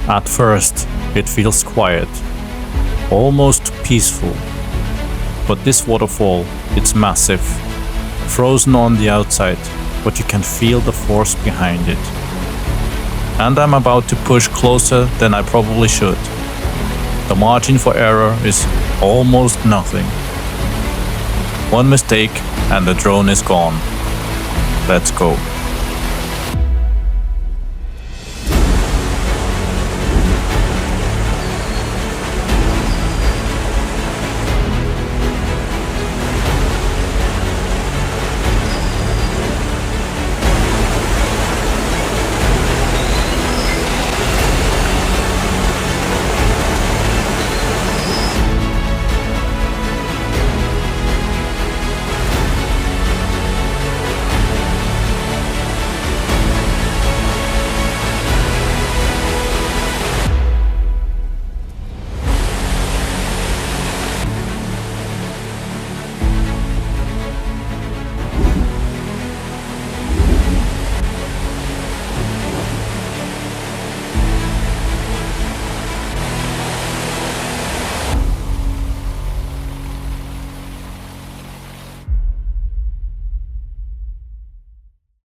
At first, it feels quiet, almost peaceful. But this waterfall, it's massive, frozen on the outside, but you can feel the force behind it. And I'm about to push closer than I probably should. The margin for error is almost nothing. One mistake and the drone is gone. Let's go.